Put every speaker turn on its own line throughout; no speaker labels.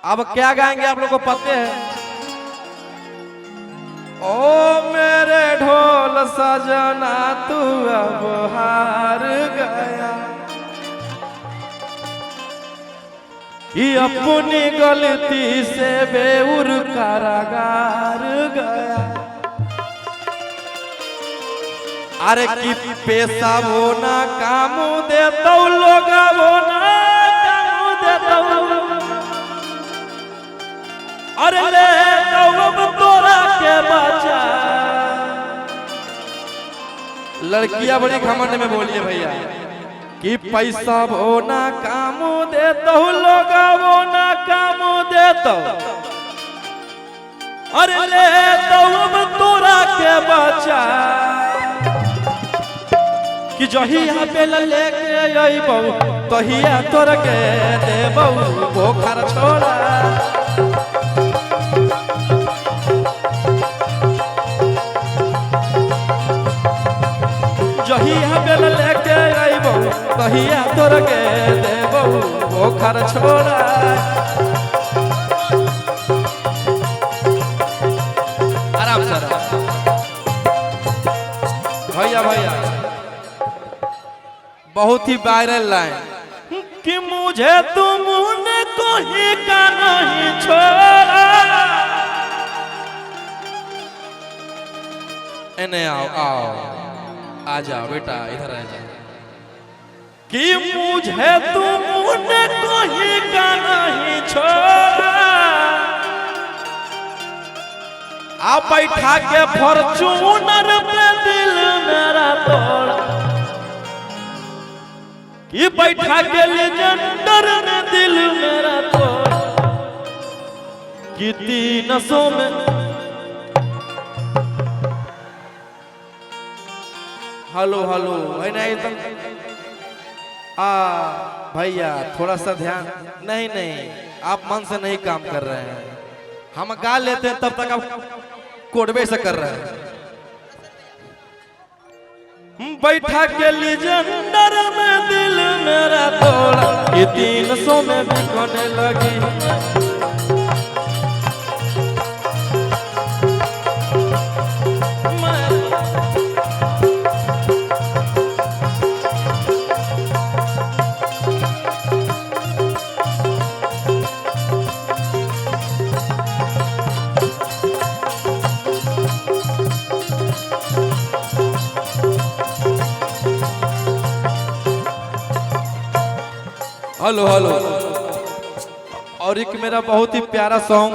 अब क्या गाएंगे आप लोग को पते हैं? ओ मेरे ढोल सजना तू अब हार गया कि अपनी गलती से बेउर कारागार गया। अरे कि पैसा वो ना काम दे तो लोग वो ना काम दे तो अरे ले तो अब तोरा के बचा। लड़कियां बड़ी घमंड में बोलिए भैया कि पैसा वो ना काम दे तो लोग वो ना काम दे तो अरे ले तो अब तोरा के बचा कि जहिया बेल लेके अइबौ तहिया तोर के देबौ पोखर छोड़ा। जहिया बेल लेके अइबौ तहिया तोर के देबौ पोखर छोड़ा। आराम से भैया भैया बहुत ही वायरल लाइन कि मुझे तुमने कोई का नहीं छोड़ा। इन्हें आओ आओ आ जाओ बेटा इधर आ जाओ कि मुझे तुमने कोई का नहीं छोड़ा। आप बैठा के फॉर्च्यूनर पे दिल मेरा तोड़ा कि बैठा के लेजेंडर ने दिल मेरा तोड़ा कि 300 में हेलो हेलो भाई नहीं तो भैया थोड़ा सा ध्यान नहीं नहीं आप मन से नहीं काम कर रहे हैं। हम गा लेते हैं तब तक आप कोडबे से कर रहे हैं। बैठा के लेजेंडर में दिल मेरा तोड़ा कि 300 में बिकने लगी। हेलो हेलो और एक मेरा बहुत ही प्यारा सॉन्ग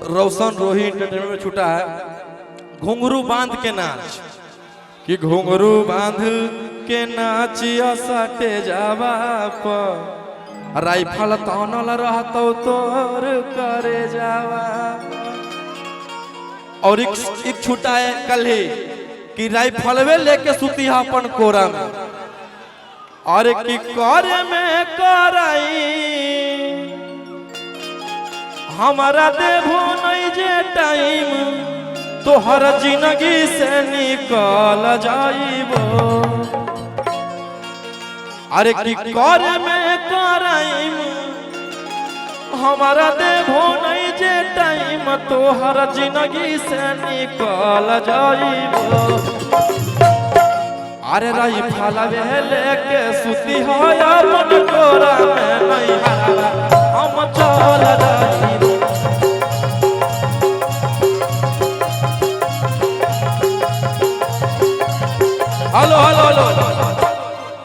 रोशन रोही एंटरटेनमेंट में छूटा है घुंघरू बांध के नाच कि घुंघरू बांध के नाचिया सटे जावा पर राइफल तौनल रहतो तोर करे जावा। और एक छूटा है कल ही कि राइफलवे लेके सुती अपन कोरा में और की करे में कराई हमारा देवो नहीं जे टाइम तोहर जिंदगी से निकल जाइबो। अरे की करे में कराई हमारा देवो नहीं जे टाइम तोहर जिंदगी से निकल जाइबो। अरे राइफल लेके सुती हो अपन कोरा में नहीं हम चल जाइबो। हेलो हेलो हेलो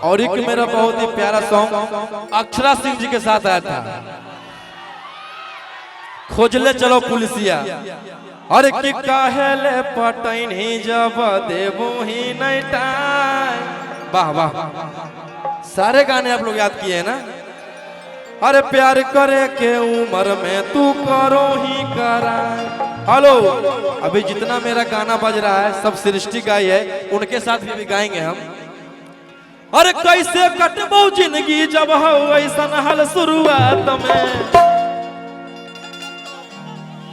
और एक मेरा बहुत ही प्यारा सॉन्ग अक्षरा सिंह जी के साथ आया था खोजले चलो पुलिसिया। अरे कि काहेले पटैनी जब देबू ही नहीं टाइम। वाह वाह सारे गाने आप लोग याद किए हैं ना। अरे प्यार करे के उम्र में तू करो ही करा। हेलो अभी जितना मेरा गाना बज रहा है सब सृष्टि गाई है उनके साथ भी गाएंगे हम। अरे कैसे कटबो जिंदगी जब हो ऐसा हाल शुरुआत में।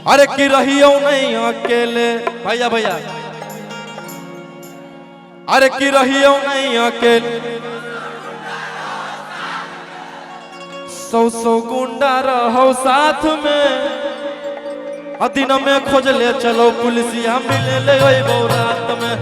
अरे की रहियो नहीं अकेले भैया भैया अरे की रहियो नहीं अकेले सौ गुंडा रहो साथ में, दिन में खोज ले चलो पुलिसिया मिले ले रात में।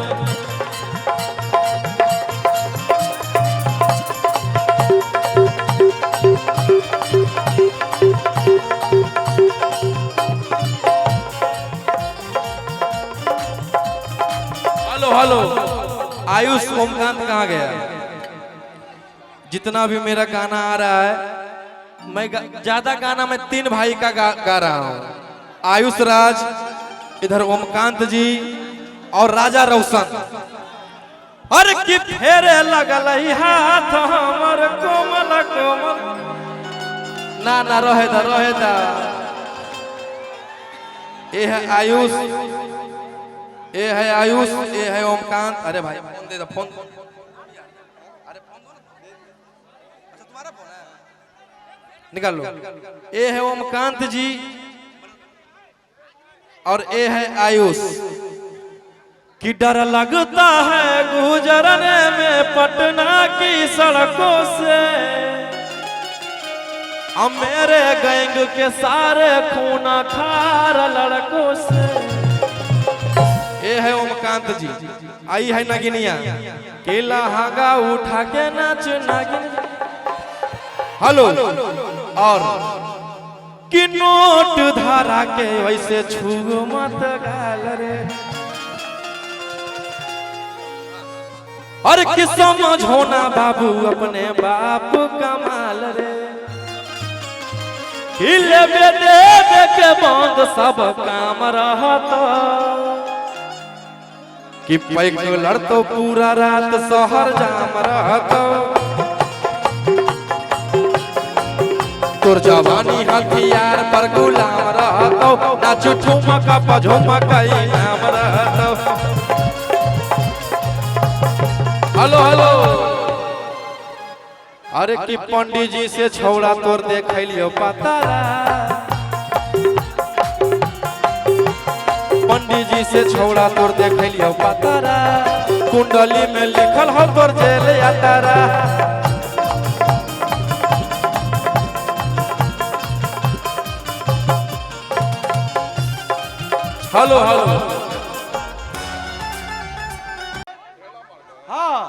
हेलो हेलो, आयुष ओमकांत कहाँ गया? जितना भी मेरा गाना आ रहा है, मैं ज्यादा गाना मैं 3 भाई का गा रहा हूँ। आयुष राज, इधर ओमकांत जी और राजा रोशन। अरे कि फेरे लगल हाथ हमर कोमल कोमल, ना ना रहे दा। ये है आयुष, ये है आयुष, ये है ओमकांत। अरे भाई फोन दे दो, फोन। अरे फोन दो ना। अच्छा तुम्हारा फोन है, निकाल लो। ये है ओमकांत जी और ये है आयुष। कि डर लगता है गुजरने में पटना की सड़कों से, अब मेरे गैंग के सारे खूना खार लड़कों से। ये है ओमकांत जी। आई है नगिनिया, केला हागा उठा के नाच नागिन। हेलो, और कि नोट धारा के वैसे छू मत गाल रे, और कि समझो ना बाबू अपने बाप कमाल रे। हिले दे के बंद सब काम रहता, कि पैक लड़तो पूरा रात शहर जाम रहतो। तोर जवानी हथियार पर गुलाम रहतो, नाच ठुमका पझुमका नाम रहतो। हेलो हेलो, अरे कि पंडित जी से छौड़ा तोर देख लियो पतारा, पंडित जी से छौड़ा तोर देख लियो पतारा, कुंडली में लिखल हो तोर जेल यातारा। हेलो हेलो, हाँ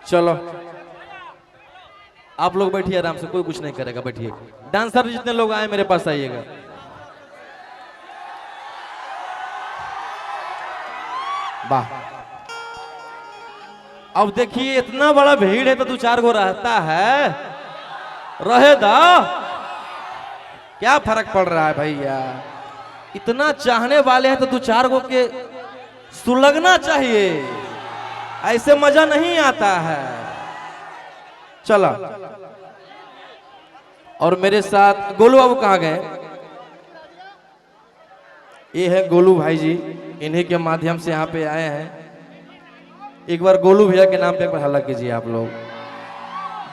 चलो आप लोग बैठिए आराम से, कोई कुछ नहीं करेगा, बैठिए। डांसर जितने लोग आए मेरे पास आइएगा। वाह, अब देखिए इतना बड़ा भीड़ है तो 2-4 गो रहता है, रहेगा, क्या फर्क पड़ रहा है भैया? इतना चाहने वाले हैं तो 2-4 गो के सुलगना चाहिए, ऐसे मजा नहीं आता है। चला, और मेरे साथ गोलू बाबू कहाँ गए? ये है गोलू भाई जी, इन्हीं के माध्यम से यहाँ पे आए हैं। एक बार गोलू भैया के नाम पे एक बार हल्ला कीजिए आप लोग।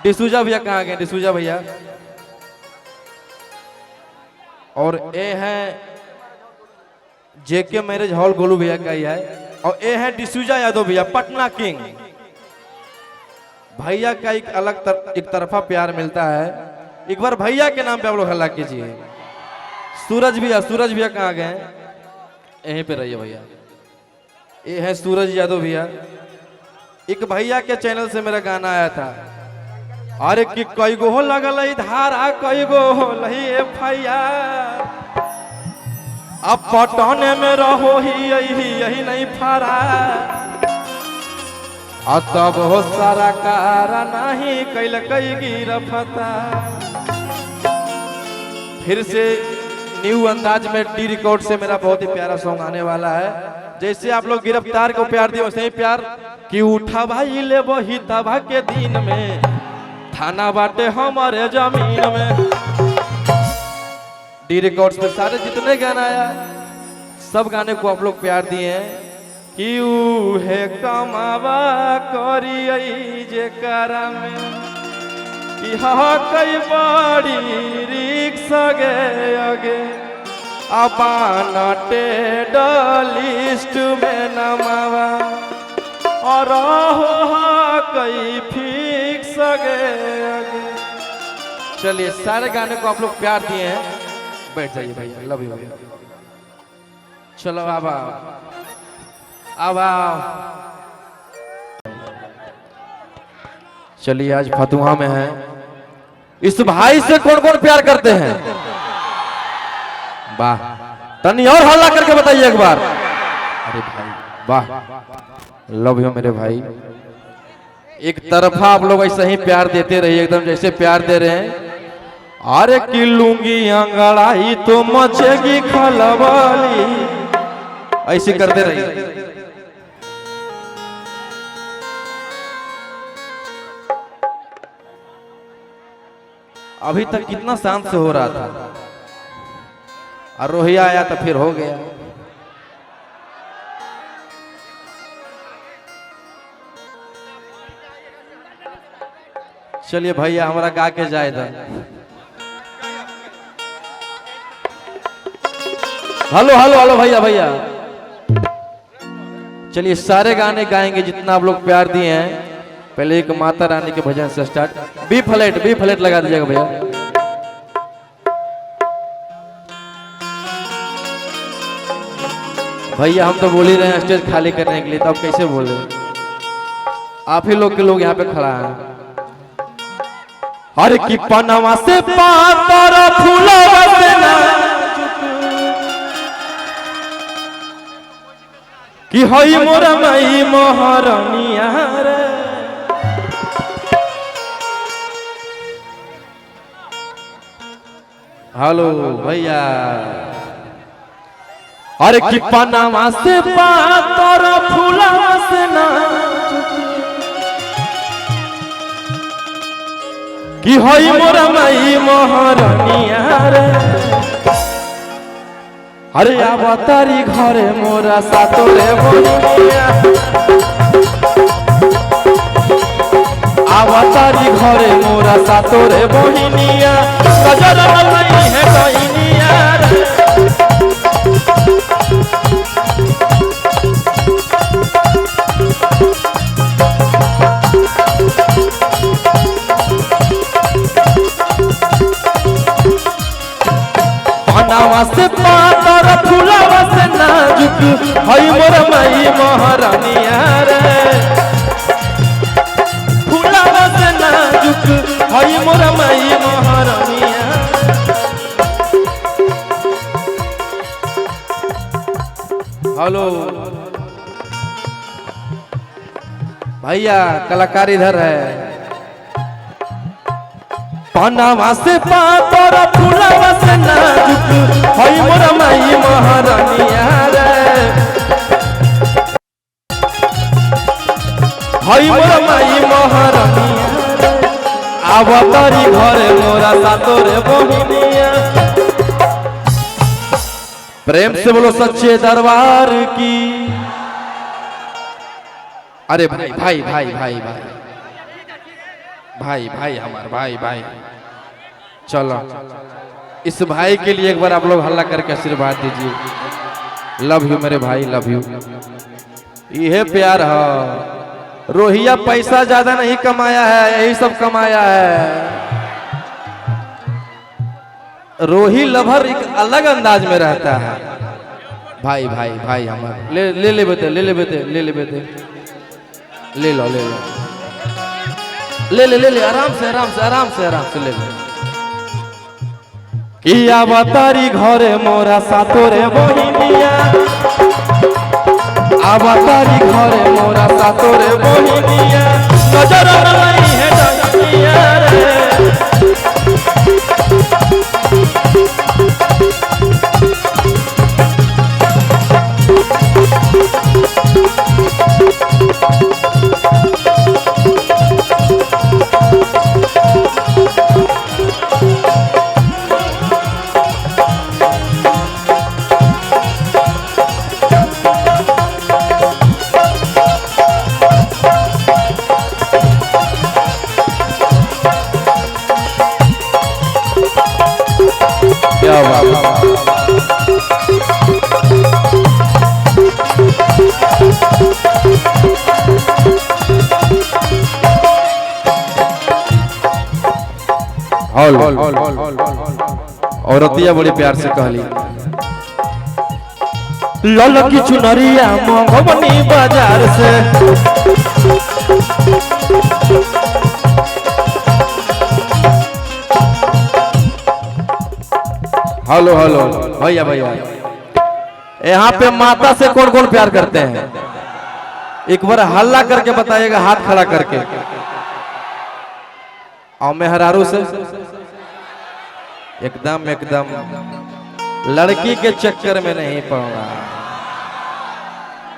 डिसूजा भैया कहाँ गए? डिसूजा भैया। और ये है जेके मैरिज हॉल, गोलू भैया का ही है। और ये है डिसूजा यादव भैया, पटना किंग। भैया का एक अलग एक तरफा प्यार मिलता है। एक बार भैया के नाम पे आप लोग हल्ला कीजिए। सूरज भैया, सूरज भैया कहाँ गए? यहीं पे रहिए भैया। ये है सूरज यादव भैया। एक भैया के चैनल से मेरा गाना आया था, अरे कि कई गो हो लगल धारा, कई गो हो लही FIR, अब पटने में रहो ही यही नहीं फारा, तब हो सारा कारा नहीं कैल कई गिरफ्तार। फिर से न्यू अंदाज में डी रिकॉर्ड से मेरा बहुत ही प्यारा सॉन्ग आने वाला है। जैसे आप लोग गिरफ्तार को प्यार दिए वैसे ही प्यार कि उठा भाई ले वही तबा के दिन में, थाना बाटे हमारे जमीन में। डी रिकॉर्ड्स पे सारे जितने गाना आया सब गाने को आप लोग प्यार दिए हैं। कि है कमावा करी जे करा में, कि हा कई बड़ी रिक्शा गे अगे, अबाना टेडलिस्ट में नमावा। और कई फिक्स गए। चलिए सारे गाने को आप लोग प्यार दिए हैं, बैठ जाइए भैया, लव यू भैया। चलो अब चलिए आज फतुहा में है। इस भाई से कौन कौन प्यार करते हैं? वाह, तनी और हल्ला करके बताइए एक बार। अरे भाई वाह, लव यू मेरे भाई। एक तरफा आप लोग ऐसे ही प्यार देते रहिए, एकदम जैसे प्यार दे रहे हैं। अरे की लूंगी अंगड़ाई तो मचेगी खलबली, ऐसे करते रहिए। अभी तक कितना शांत से हो रहा था, और रोहिया आया तो फिर हो गया। चलिए भैया हमारा गा के जाए था। हेलो हेलो हेलो भैया भैया। चलिए सारे गाने गाएंगे जितना आप लोग प्यार दिए हैं। पहले एक माता रानी के भजन से स्टार्ट। बी फ्लैट लगा दीजिएगा भैया। भैया हम तो बोल ही रहे हैं स्टेज खाली करने के लिए, तब कैसे बोले? आप ही लोग के लोग यहाँ पे खड़ा हैं। हर की पनवा से पातर फूलवा से नाजुक कि हई मोर मई महारानिया रे। हेलो भैया। अरे की पनवा से पातर फूलवा से नाजुक कि हई मोर मई महारानिया रे। अरे अवतारी घरे मोरा सातोरे बहिनिया, अवतारी घरे मोरा सातोरे बहिनिया, गजर नहीं है कहिनिया रे। पनावा से पातर फूलवा से नाजुक हई मोर मई महारानिया रे। फूलवा से नाजुक हई मोर मई महारानिया। हेलो भैया, कलाकार इधर है। पनावा से पातर फूलवा से नाजुक हई मोर मई महारानिया रे। हई मोर मई महारानिया रे। अवतारी घरे मोरा सातोरे बहिनिया। प्रेम से बोलो सच्चे दरबार की। अरे भाई भाई भाई भाई भाई भाई भाई हमारे भाई भाई, चलो इस भाई के लिए एक बार आप लोग हल्ला करके आशीर्वाद दीजिए। लव यू मेरे भाई, लव यू। यह प्यार है। रोहिया पैसा ज्यादा नहीं कमाया है, यही सब कमाया है। रोही लभर एक अलग अंदाज में रहता है। भाई भाई भाई हमारे ले बेटे, ले ले बेटे, ले ले बेटे, ले लो ले लो, ले ले ले ले, आराम से आराम से आराम से आराम से ले ले। कि अवतारी घरे मोरा सातोरे बहिनिया, अवतारी घरे मोरा सातोरे बहिनिया, नजर नहीं है डगनिया रे। हॉल औरतिया बड़ी प्यार से कहली लल की चुनरिया मंगवनी बाजार से हेलो हेलो भैया भैया यहाँ पे माता से कौन कौन प्यार करते हैं एक बार हल्ला करके बताइएगा हाथ खड़ा करके। और मेहरारू से एकदम एकदम लड़की के चक्कर में नहीं पड़ना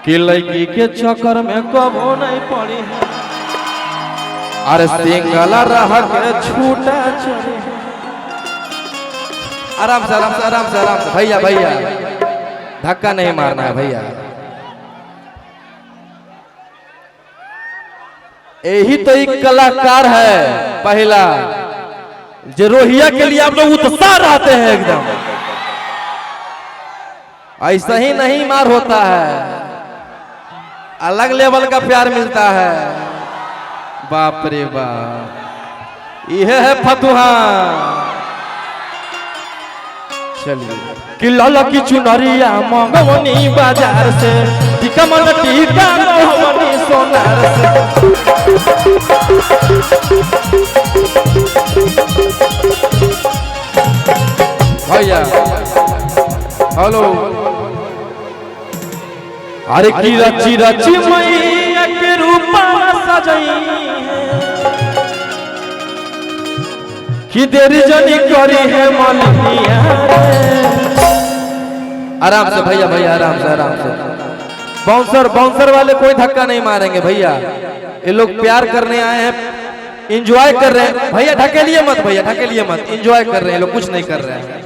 कि लड़की के चक्कर में कबो नहीं पड़ी है। अरे सिंगला रह के छूटा चली। आराम से आराम से आराम से आराम से भैया भैया धक्का नहीं मारना है भैया। यही तो एक कलाकार है पहला जो रोहिया के लिए आप लोग उत्साह रहते हैं एकदम। ऐसा ही नहीं मार होता है, अलग लेवल का प्यार मिलता है। बाप रे बाप यह है फतुहा। चलिए कि लाला की चुनरिया मंगवनी बाजार से टीका मन टीका मंगवनी सोनार से। भैया हेलो अरे की रची रची मैया के रूपा सजई कि देरी जनी करी है मलिया। आराम से भैया भैया आराम से आराम से। बाउंसर बाउंसर वाले कोई धक्का नहीं मारेंगे भैया, ये लोग प्यार करने आए हैं, एंजॉय कर रहे हैं। भैया ढकेलिए मत, भैया ढकेलिए मत, एंजॉय कर रहे हैं लोग, कुछ नहीं कर रहे हैं।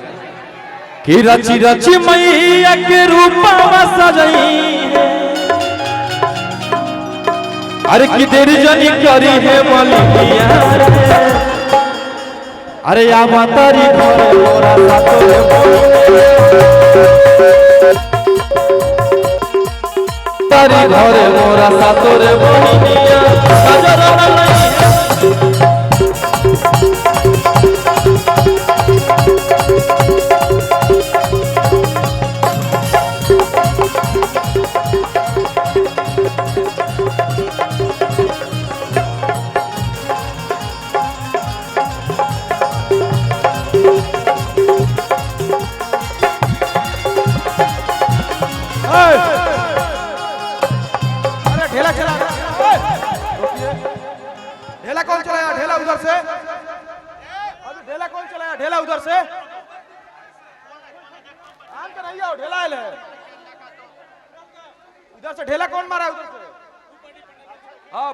कि रची रची मैया के रूपा सजई अरे की देरी जनी करी है मलिया। अरे आवा तारी घरे मोरा सातोरे तारी घरे मोरा सातोरे बहिनिया काजरा नहीं
ढेला चला। ढेला कौन चलाया? ढेला उधर से। अभी ढेला कौन चलाया? ढेला उधर से। आम तो नहीं आओ, ढेला है। उधर से ढेला कौन मारा? उधर से। हाँ